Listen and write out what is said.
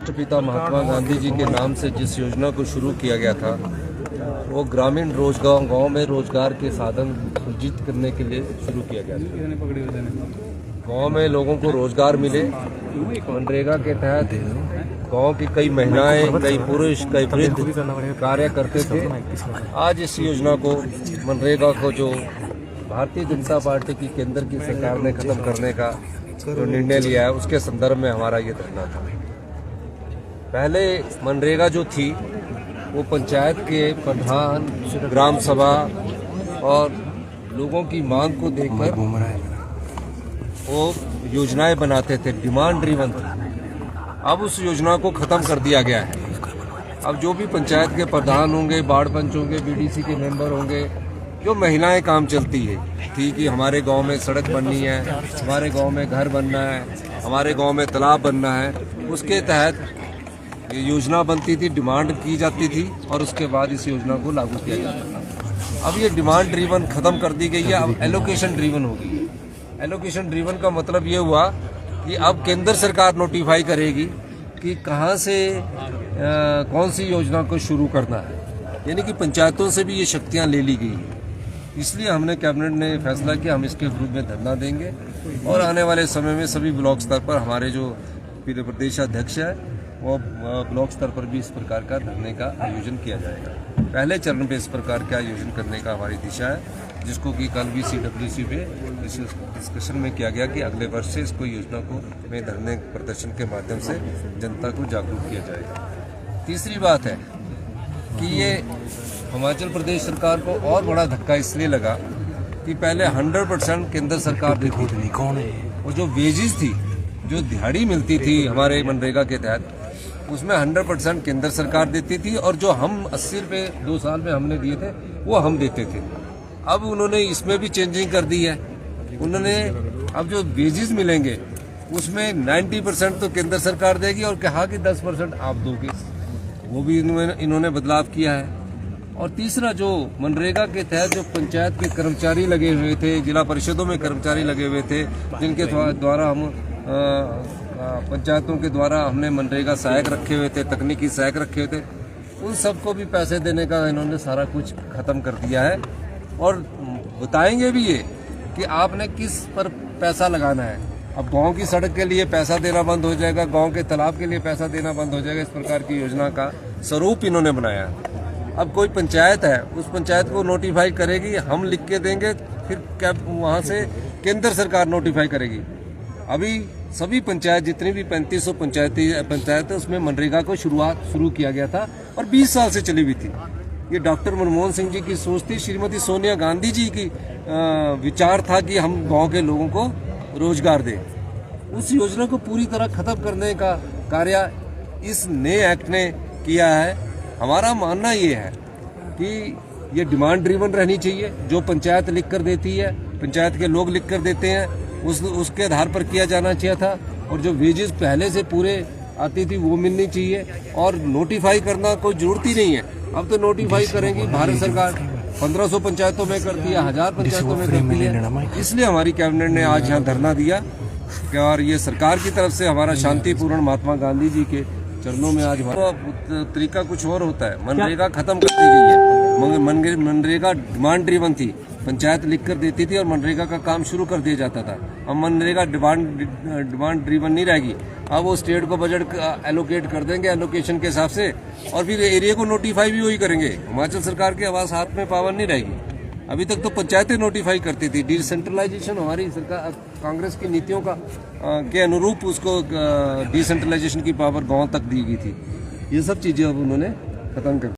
राष्ट्रपिता महात्मा गांधी जी के नाम से जिस योजना को शुरू किया गया था वो ग्रामीण रोजगार, गांव में रोजगार के साधन सृजित करने के लिए शुरू किया गया था। गांव में लोगों को रोजगार मिले। मनरेगा के तहत गांव की कई महिलाएं, कई पुरुष, कई वृद्ध कार्य करते थे। आज इस योजना को, मनरेगा को, जो भारतीय जनता पार्टी की केंद्र की सरकार ने खत्म करने का जो निर्णय लिया है, उसके संदर्भ में हमारा ये धरना था। पहले मनरेगा जो थी वो पंचायत के प्रधान, ग्राम सभा और लोगों की मांग को देखकर वो योजनाएं बनाते थे, डिमांड ड्रिवन थी। अब उस योजना को खत्म कर दिया गया है। अब जो भी पंचायत के प्रधान होंगे, वार्ड पंच होंगे, बीडीसी के मेंबर होंगे, जो महिलाएं काम चलती है थी कि हमारे गांव में सड़क बननी है, हमारे गांव में घर बनना है, हमारे गांव में तालाब बनना है, उसके तहत ये योजना बनती थी, डिमांड की जाती थी और उसके बाद इस योजना को लागू किया जाता था। अब ये डिमांड ड्रिवन खत्म कर दी गई है, अब एलोकेशन ड्रिवन हो गई है। एलोकेशन ड्रिवन का मतलब ये हुआ कि अब केंद्र सरकार नोटिफाई करेगी कि कहाँ से कौन सी योजना को शुरू करना है, यानी कि पंचायतों से भी ये शक्तियाँ ले ली गई है। इसलिए हमने कैबिनेट ने फैसला किया हम इसके विरुद्ध में धरना देंगे और आने वाले समय में सभी ब्लॉक स्तर पर हमारे जो प्रदेश अध्यक्ष है वो ब्लॉक स्तर पर भी इस प्रकार का धरने का आयोजन किया जाएगा। पहले चरण पे इस प्रकार का आयोजन करने का हमारी दिशा है, जिसको कि कल भी CWC पे डिस्कशन में किया गया कि अगले वर्ष से इसको योजना को में धरने प्रदर्शन के माध्यम से जनता को जागरूक किया जाएगा। तीसरी बात है कि ये हिमाचल प्रदेश सरकार को और बड़ा धक्का इसलिए लगा कि पहले 100% केंद्र सरकार देती थी। वो जो वेजेस थी, जो दिहाड़ी मिलती थी हमारे मनरेगा के तहत, उसमें 100% केंद्र सरकार देती थी और जो हम 80 रुपये 2 साल में हमने दिए थे वो हम देते थे। अब उन्होंने इसमें भी चेंजिंग कर दी है। उन्होंने अब जो वेजेस मिलेंगे उसमें 90% तो केंद्र सरकार देगी और कहा कि 10% आप दोगे, वो भी इन्होंने बदलाव किया है। और तीसरा, जो मनरेगा के तहत जो पंचायत के कर्मचारी लगे हुए थे, जिला परिषदों में कर्मचारी लगे हुए थे, जिनके द्वारा हम पंचायतों के द्वारा हमने मनरेगा सहायक रखे हुए थे, तकनीकी सहायक रखे हुए थे, उन सबको भी पैसे देने का इन्होंने सारा कुछ खत्म कर दिया है। और बताएंगे भी ये कि आपने किस पर पैसा लगाना है। अब गांव की सड़क के लिए पैसा देना बंद हो जाएगा, गांव के तालाब के लिए पैसा देना बंद हो जाएगा। इस प्रकार की योजना का स्वरूप इन्होंने बनाया है। अब कोई पंचायत है, उस पंचायत को नोटिफाई करेगी, हम लिख के देंगे, फिर क्या वहाँ से केंद्र सरकार नोटिफाई करेगी। अभी सभी पंचायत, जितनी भी 3500 पंचायत है, उसमें मनरेगा को शुरू किया गया था और 20 साल से चली हुई थी। ये डॉक्टर मनमोहन सिंह जी की सोच थी, श्रीमती सोनिया गांधी जी की विचार था कि हम गांव के लोगों को रोजगार दें। उस योजना को पूरी तरह खत्म करने का कार्य इस नए एक्ट ने किया है। हमारा मानना ये है कि ये डिमांड ड्रिवन रहनी चाहिए। जो पंचायत लिख कर देती है, पंचायत के लोग लिख कर देते हैं, उसके आधार पर किया जाना चाहिए था। और जो वेजेस पहले से पूरे आती थी वो मिलनी चाहिए। और नोटिफाई करना कोई जरूरत ही नहीं है। अब तो नोटिफाई करेंगी भारत सरकार, 1500 पंचायतों में करती है, 1000 पंचायतों में करती है। इसलिए हमारी कैबिनेट ने आज यहाँ धरना दिया और ये सरकार की तरफ से हमारा शांतिपूर्ण महात्मा गांधी जी के चरणों में आज तरीका कुछ और होता है। मनरेगा खत्म कर दी गई है। मनरेगा डिमांड ड्रिवन थी, पंचायत लिख कर देती थी और मनरेगा का काम शुरू कर दिया जाता था। अब मनरेगा डिमांड ड्रिवन नहीं रहेगी। अब वो स्टेट को बजट एलोकेट कर देंगे एलोकेशन के हिसाब से और फिर एरिया को नोटिफाई भी वही करेंगे। हिमाचल सरकार के आवास हाथ में पावर नहीं रहेगी। अभी तक तो पंचायतें नोटिफाई करती थी। डिसेंट्रलाइजेशन हमारी सरकार कांग्रेस की नीतियों का के अनुरूप उसको डिसेंट्रलाइजेशन की पावर गांव तक दी गई थी। ये सब चीजें अब उन्होंने खत्म कर